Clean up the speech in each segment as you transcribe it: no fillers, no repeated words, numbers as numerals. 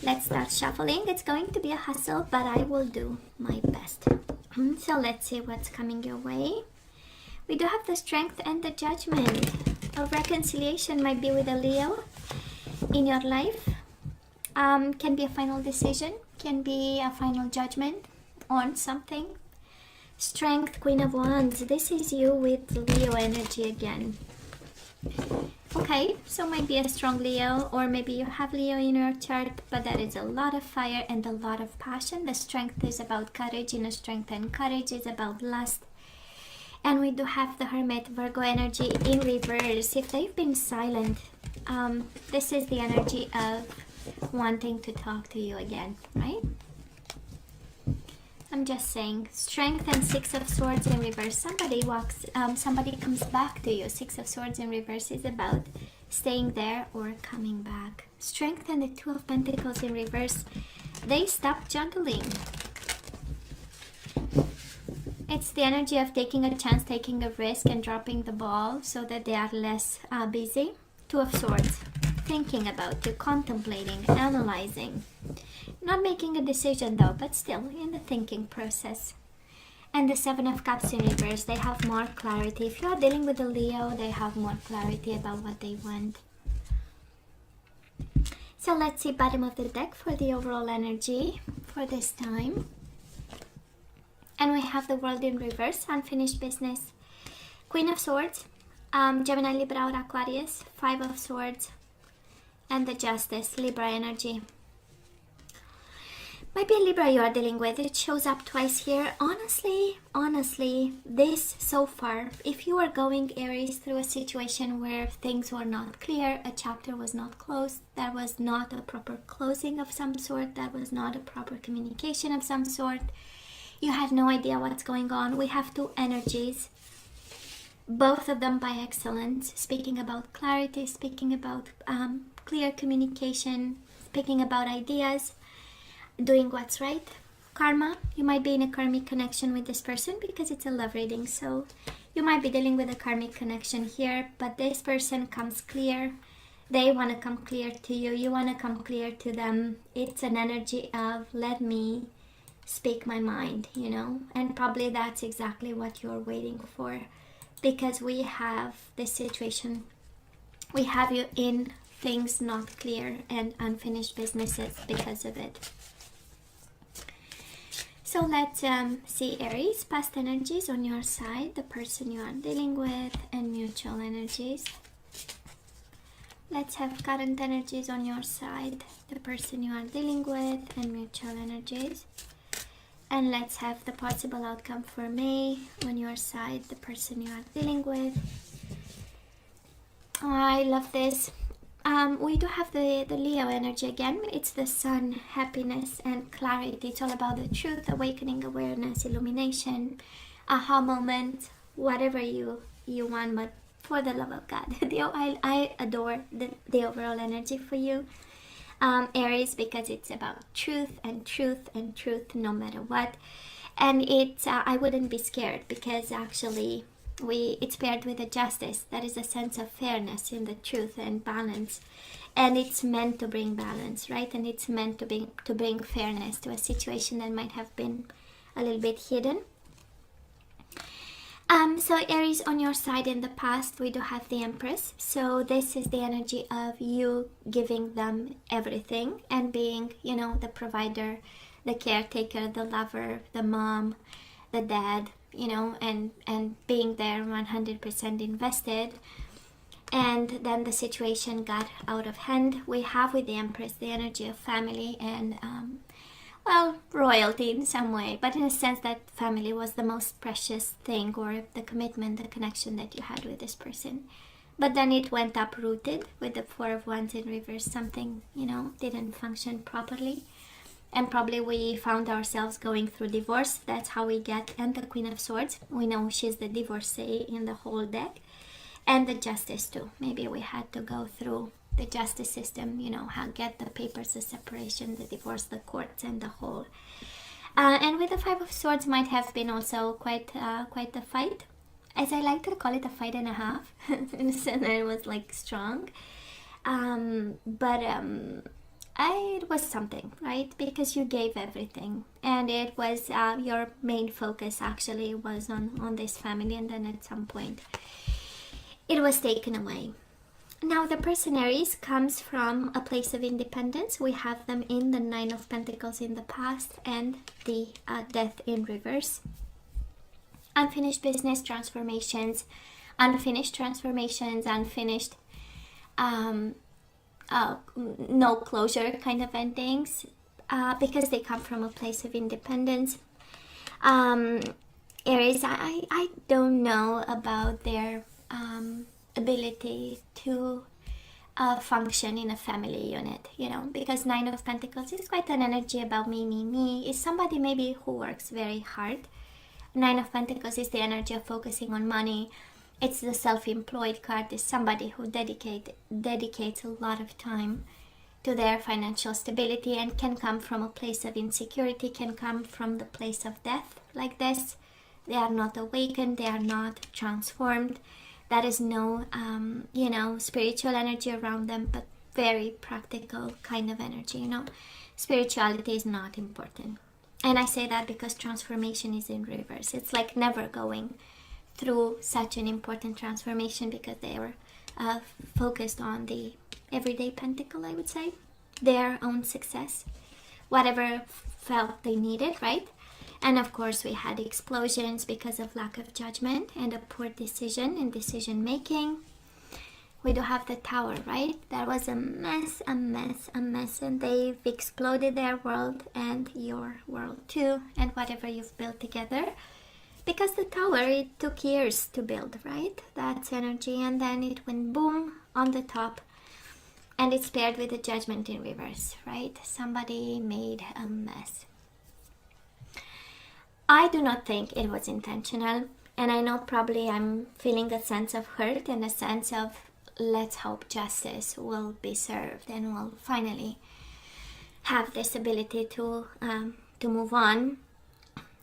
Let's start shuffling. It's going to be a hustle, but I will do my best. So let's see what's coming your way. We do have the Strength and the Judgment. A reconciliation might be with a Leo in your life. Can be a final decision, can be a final judgment on something. Strength, Queen of Wands. This is you with Leo energy again. Okay, so might be a strong Leo, or maybe you have Leo in your chart, but there is a lot of fire and a lot of passion. The Strength is about courage, inner strength, and courage is about lust. And we do have the Hermit, Virgo energy in reverse. If they've been silent, this is the energy of wanting to talk to you again, right? I'm just saying, Strength and Six of Swords in reverse. Somebody comes back to you. Six of Swords in reverse is about staying there or coming back. Strength and the Two of Pentacles in reverse. They stop juggling. It's the energy of taking a chance, taking a risk, and dropping the ball so that they are less busy. Two of Swords. Thinking about you, contemplating, analyzing. Not making a decision though, but still in the thinking process. And the Seven of Cups in reverse, they have more clarity. If you are dealing with a Leo, they have more clarity about what they want. So let's see bottom of the deck for the overall energy for this time. And we have the World in reverse, unfinished business. Queen of Swords, Gemini, Libra, or Aquarius. Five of Swords. And the Justice, Libra energy. Might be a Libra you are dealing with. It shows up twice here. Honestly, this so far, if you are going, Aries, through a situation where things were not clear, a chapter was not closed, there was not a proper closing of some sort, there was not a proper communication of some sort, you had no idea what's going on. We have two energies, both of them by excellence, speaking about clarity, speaking about clear communication, speaking about ideas, doing what's right. Karma, you might be in a karmic connection with this person because it's a love reading, so you might be dealing with a karmic connection here, but this person comes clear. They want to come clear to you, you want to come clear to them. It's an energy of let me speak my mind, you know, and probably that's exactly what you're waiting for, because we have this situation, we have you in things not clear and unfinished businesses because of it. So let's see, Aries, past energies on your side, the person you are dealing with, and mutual energies. Let's have current energies on your side, the person you are dealing with, and mutual energies. And let's have the possible outcome for May on your side, the person you are dealing with. Oh, I love this. We do have the Leo energy again. It's the sun, happiness, and clarity. It's all about the truth, awakening, awareness, illumination, aha moment, whatever you want. But for the love of God, I adore the overall energy for you, Aries, because it's about truth and truth and truth, no matter what. And it's I wouldn't be scared, because actually it's paired with a justice. That is a sense of fairness in the truth and balance, and it's meant to bring balance, right? And it's meant to bring fairness to a situation that might have been a little bit hidden. So Aries, on your side in the past, we do have the Empress. So this is the energy of you giving them everything and being, you know, the provider, the caretaker, the lover, the mom, the dad, you know, and being there 100% invested. And then the situation got out of hand. We have with the Empress the energy of family and well, royalty in some way, but in a sense that family was the most precious thing, or the commitment, the connection that you had with this person. But then it went uprooted with the Four of Wands in reverse. Something, you know, didn't function properly, and probably we found ourselves going through divorce. That's how we get. And the Queen of Swords, we know she's the divorcee in the whole deck, and the Justice too. Maybe we had to go through the justice system, you know, how get the papers, the separation, the divorce, the courts, and the whole. And with the Five of Swords might have been also quite the fight, as I like to call it, a fight and a half. In a sense, it was like strong, but it was something, right? Because you gave everything, and it was your main focus actually was on this family, and then at some point it was taken away. Now the person Aries comes from a place of independence. We have them in the Nine of Pentacles in the past and the Death in reverse. Unfinished business transformations, unfinished no closure kind of endings, because they come from a place of independence. Aries, I don't know about their ability to function in a family unit, you know, because Nine of Pentacles is quite an energy about me. Is somebody maybe who works very hard. Nine of Pentacles is the energy of focusing on money. It's the self-employed card. Is somebody who dedicates a lot of time to their financial stability, and can come from a place of insecurity, can come from the place of death like this. They are not awakened, they are not transformed. There is no, you know, spiritual energy around them, but very practical kind of energy, you know. Spirituality is not important. And I say that because transformation is in reverse. It's like never going through such an important transformation, because they were focused on the everyday pentacle, I would say. Their own success. Whatever felt they needed, right? And of course we had explosions because of lack of judgment and a poor decision and decision making. We do have the Tower, right? That was a mess, and they've exploded their world and your world too, and whatever you've built together. Because the Tower, it took years to build, right? That's energy, and then it went boom on the top, and it's paired with the Judgment in reverse, right? Somebody made a mess. I do not think it was intentional, and I know probably I'm feeling a sense of hurt and a sense of let's hope justice will be served and we'll finally have this ability to move on.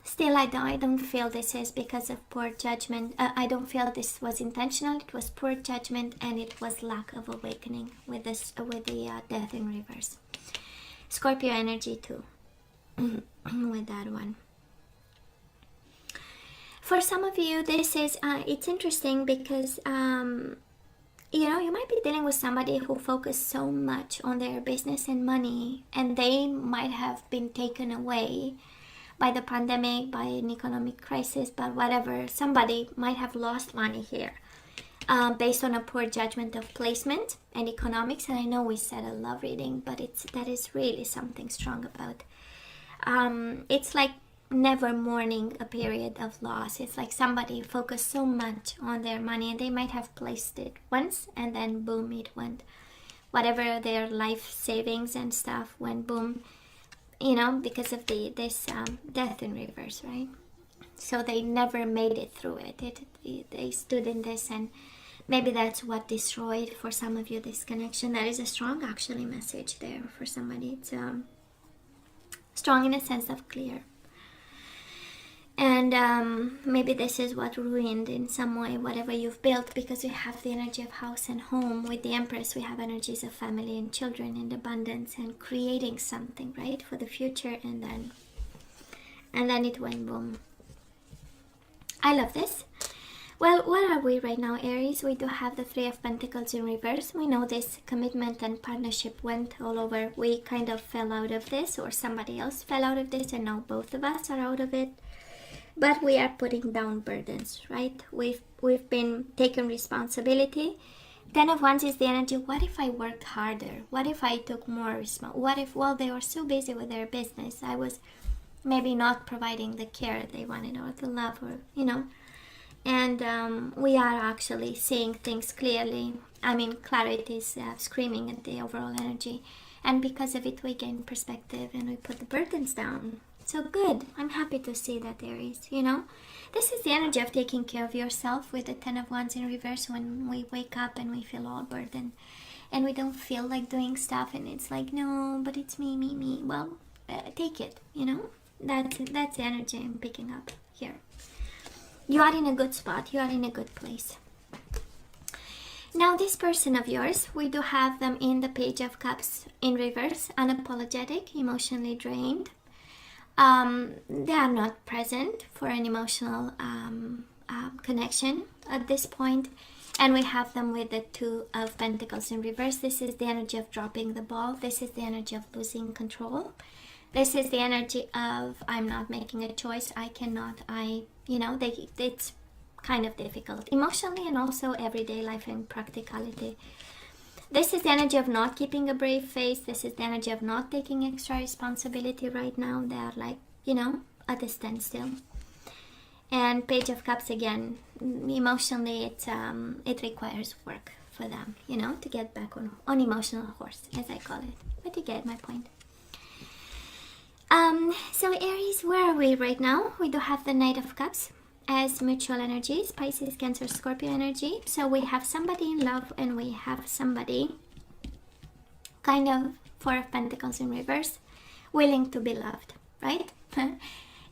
Still, I don't feel this is because of poor judgment. I don't feel this was intentional. It was poor judgment, and it was lack of awakening with this, with the Death in reverse. Scorpio energy too, with that one. For some of you, this is it's interesting because you know, you might be dealing with somebody who focused so much on their business and money, and they might have been taken away by the pandemic, by an economic crisis, but whatever. Somebody might have lost money here based on a poor judgment of placement and economics. And I know we said a love reading, but that is really something strong about. It's like never mourning a period of loss. It's like somebody focused so much on their money, and they might have placed it once, and then boom, it went. Whatever their life savings and stuff went boom, you know, because of this Death in reverse, right? So they never made it through it. They stood in this, and maybe that's what destroyed for some of you this connection. That is a strong actually message there for somebody. It's strong in a sense of clear. And maybe this is what ruined in some way whatever you've built, because we have the energy of house and home. With the Empress, we have energies of family and children and abundance and creating something, right, for the future. And then it went boom. I love this. Well, what are we right now, Aries? We do have the Three of Pentacles in reverse. We know this commitment and partnership went all over. We kind of fell out of this, or somebody else fell out of this, and now both of us are out of it. But we are putting down burdens, right? We've been taking responsibility. Ten of Wands is the energy. What if I worked harder? What if I took more responsibility? What if, while they were so busy with their business, I was maybe not providing the care they wanted, or the love, or, you know. And we are actually seeing things clearly. I mean, clarity is screaming at the overall energy. And because of it, we gain perspective and we put the burdens down. So good. I'm happy to see that, Aries, you know. This is the energy of taking care of yourself with the Ten of Wands in reverse, when we wake up and we feel all burdened and we don't feel like doing stuff, and it's like, no, but it's me. Well, take it, you know. That's the energy I'm picking up here. You are in a good spot. You are in a good place. Now this person of yours, we do have them in the Page of Cups in reverse, unapologetic, emotionally drained. They are not present for an emotional connection at this point. And we have them with the Two of Pentacles in reverse. This is the energy of dropping the ball. This is the energy of losing control. This is the energy of I'm not making a choice. I cannot. It's kind of difficult emotionally and also everyday life and practicality. This is the energy of not keeping a brave face. This is the energy of not taking extra responsibility right now. They are like, at a standstill. And Page of Cups again, emotionally it requires work for them, to get back on emotional horse, as I call it. But you get my point. So Aries, where are we right now? We do have the Knight of Cups as mutual energies, Pisces, Cancer, Scorpio energy. So we have somebody in love and we have somebody kind of Four of Pentacles in reverse, willing to be loved, right?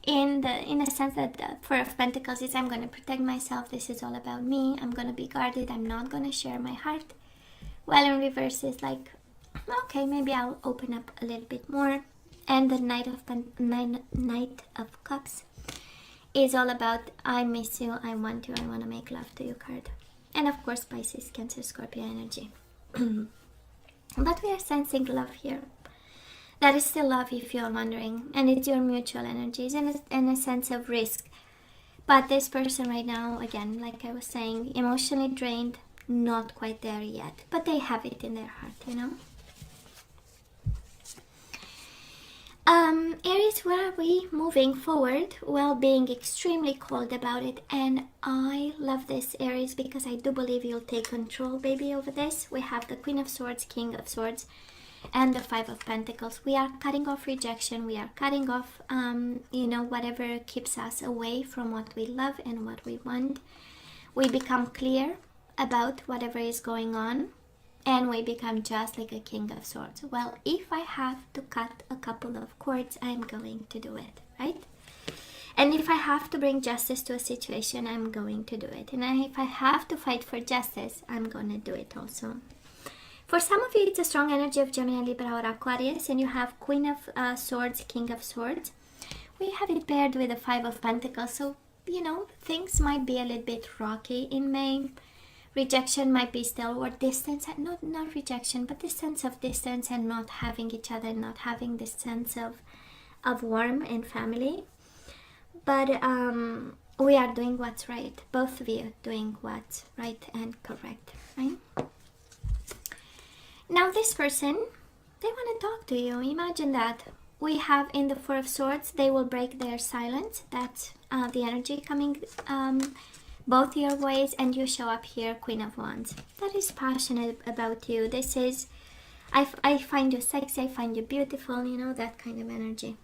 in the sense that the Four of Pentacles is I'm going to protect myself, this is all about me, I'm going to be guarded, I'm not going to share my heart. While in reverse is like, okay, maybe I'll open up a little bit more. And the Knight of Cups is all about I miss you, I want you, I want to make love to you card. And of course Pisces, Cancer, Scorpio energy. But we are sensing love here. That is still love if you're wondering. And it's your mutual energies and a sense of risk. But this person right now, again, like I was saying, emotionally drained, not quite there yet. But they have it in their heart, Aries, where are we moving forward? Well, being extremely cold about it. And I love this, Aries, because I do believe you'll take control, baby, over this. We have the Queen of Swords, King of Swords, and the Five of Pentacles. We are cutting off rejection. We are cutting off, whatever keeps us away from what we love and what we want. We become clear about whatever is going on. And we become just like a King of Swords. Well, if I have to cut a couple of cords, I'm going to do it, right? And if I have to bring justice to a situation, I'm going to do it. And if I have to fight for justice, I'm going to do it also. For some of you, it's a strong energy of Gemini, Libra, or Aquarius. And you have Queen of Swords, King of Swords. We have it paired with the Five of Pentacles. So, things might be a little bit rocky in May. Rejection might be still, or distance, not rejection, but this sense of distance and not having each other, not having this sense of warmth and family. But we are doing what's right. Both of you doing what's right and correct, right? Now this person, they want to talk to you. Imagine that. We have in the Four of Swords, they will break their silence. That's the energy coming both your ways, and you show up here, Queen of Wands. That is passionate about you. This is, I find you sexy, I find you beautiful, that kind of energy.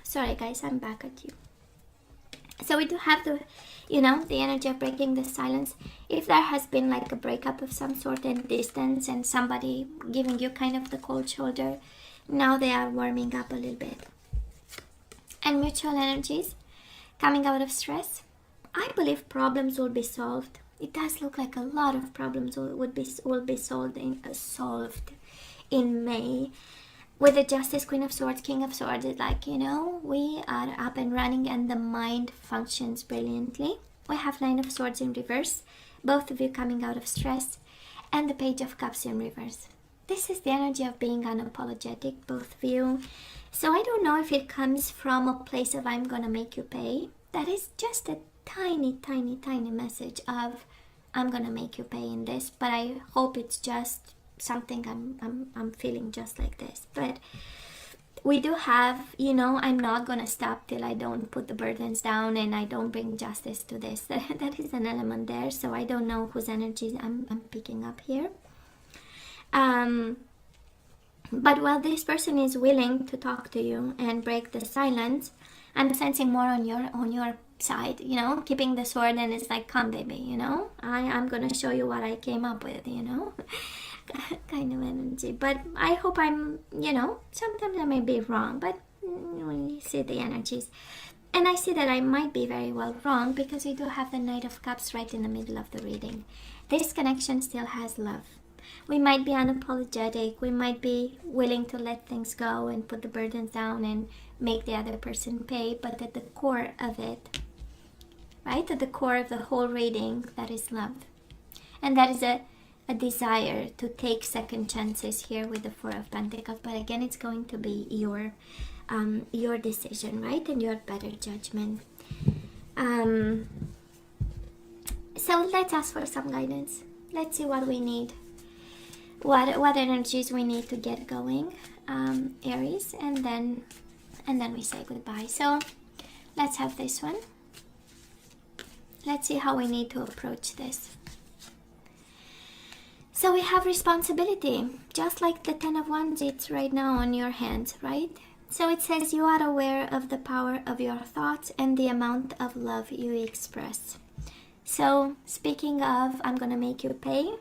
Sorry guys, I'm back at you. So we do have the, the energy of breaking the silence. If there has been like a breakup of some sort and distance and somebody giving you kind of the cold shoulder, now they are warming up a little bit. And mutual energies coming out of stress. I believe problems will be solved. It does look like a lot of problems will be solved in May. With the Justice, Queen of Swords, King of Swords, it's like, we are up and running and the mind functions brilliantly. We have Nine of Swords in reverse, both of you coming out of stress, and the Page of Cups in reverse. This is the energy of being unapologetic, both of you. So I don't know if it comes from a place of I'm gonna make you pay. That is just a tiny, tiny, tiny message of I'm gonna make you pay in this. But I hope it's just something I'm feeling just like this. But we do have, I'm not gonna stop till I don't put the burdens down and I don't bring justice to this. That is an element there. So I don't know whose energies I'm picking up here. But while this person is willing to talk to you and break the silence, I'm sensing more on your side, keeping the sword, and it's like, come baby, I'm gonna show you what I came up with, kind of energy. But I hope I'm, sometimes I may be wrong, but we see the energies. And I see that I might be very well wrong, because we do have the Knight of Cups right in the middle of the reading. This connection still has love. We might be unapologetic. We might be willing to let things go and put the burdens down and make the other person pay. But at the core of it, right, at the core of the whole reading, that is love. And that is a desire to take second chances here with the Four of Pentacles. But again, it's going to be your decision, right, and your better judgment. So let's ask for some guidance. Let's see what we need, what energies we need to get going, Aries, and then we say goodbye. So let's have this one. Let's see how we need to approach this. So we have responsibility, just like the Ten of Wands. It's right now on your hands, right? So it says you are aware of the power of your thoughts and the amount of love you express. So speaking of, I'm gonna make you pay.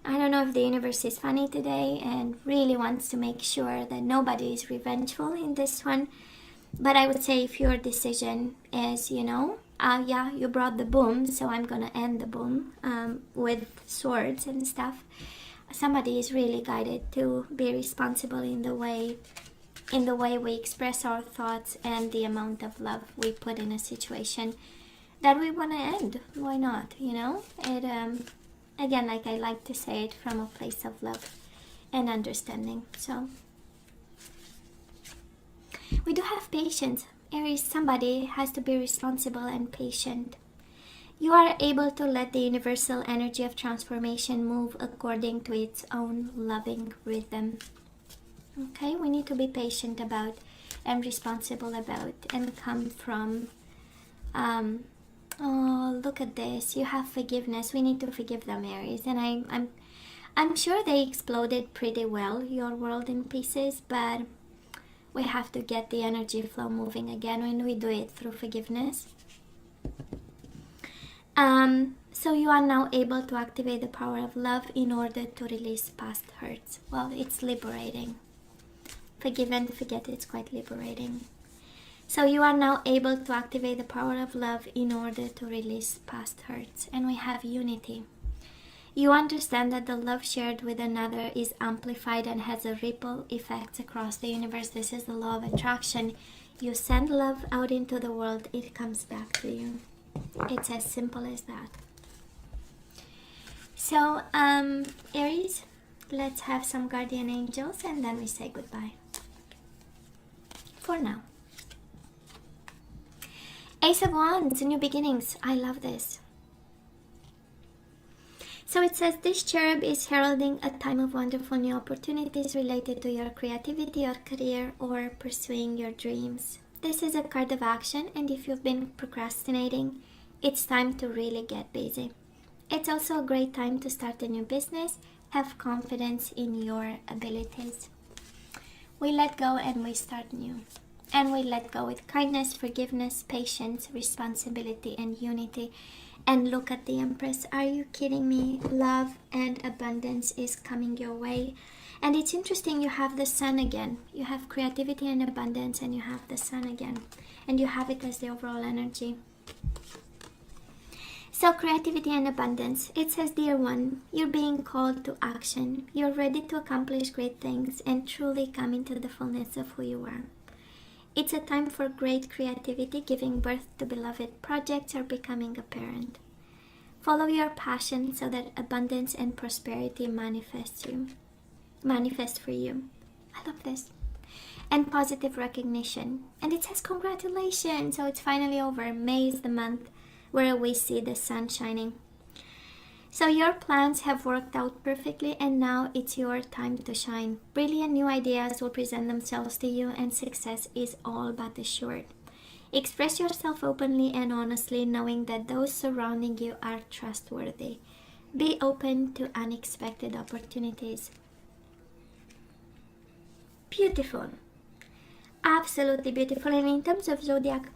I don't know if the universe is funny today and really wants to make sure that nobody is revengeful in this one. But I would say if your decision is, yeah, you brought the boom, so I'm gonna end the boom with swords and stuff. Somebody is really guided to be responsible in the way we express our thoughts and the amount of love we put in a situation that we want to end. Why not? It again, like I like to say it, from a place of love and understanding. So we do have patience. Aries, somebody has to be responsible and patient. You are able to let the universal energy of transformation move according to its own loving rhythm. Okay, we need to be patient about and responsible about and come from, oh, look at this. You have forgiveness. We need to forgive them, Aries. And I'm sure they exploded pretty well, your world in pieces, but we have to get the energy flow moving again when we do it through forgiveness. So you are now able to activate the power of love in order to release past hurts. Well, it's liberating. Forgive and forget, it's quite liberating. So you are now able to activate the power of love in order to release past hurts. And we have unity. You understand that the love shared with another is amplified and has a ripple effect across the universe. This is the law of attraction. You send love out into the world, it comes back to you. It's as simple as that. So, Aries, let's have some guardian angels and then we say goodbye. For now. Ace of Wands, new beginnings. I love this. So it says this cherub is heralding a time of wonderful new opportunities related to your creativity, your career, or pursuing your dreams. This is a card of action, and if you've been procrastinating, it's time to really get busy. It's also a great time to start a new business. Have confidence in your abilities. We let go and we start new. And we let go with kindness, forgiveness, patience, responsibility, and unity. And look at the Empress. Are you kidding me? Love and abundance is coming your way. And it's interesting, you have the Sun again. You have creativity and abundance, and you have the Sun again. And you have it as the overall energy. So creativity and abundance. It says, dear one, you're being called to action. You're ready to accomplish great things and truly come into the fullness of who you are. It's a time for great creativity, giving birth to beloved projects or becoming a parent. Follow your passion so that abundance and prosperity manifest for you. I love this. And positive recognition. And it says congratulations. So it's finally over. May is the month where we see the sun shining. So your plans have worked out perfectly, and now it's your time to shine. Brilliant new ideas will present themselves to you, and success is all but assured. Express yourself openly and honestly, knowing that those surrounding you are trustworthy. Be open to unexpected opportunities. Beautiful. Absolutely beautiful. And in terms of zodiac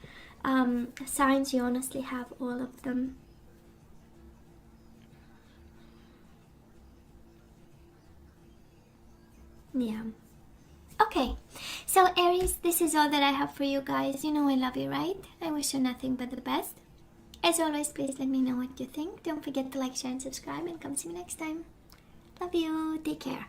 signs, you honestly have all of them. Yeah. Okay, so Aries, this is all that I have for you guys. You know I love you, right? I wish you nothing but the best. As always, please let me know what you think. Don't forget to like, share, and subscribe, and come see me next time. Love you. Take care.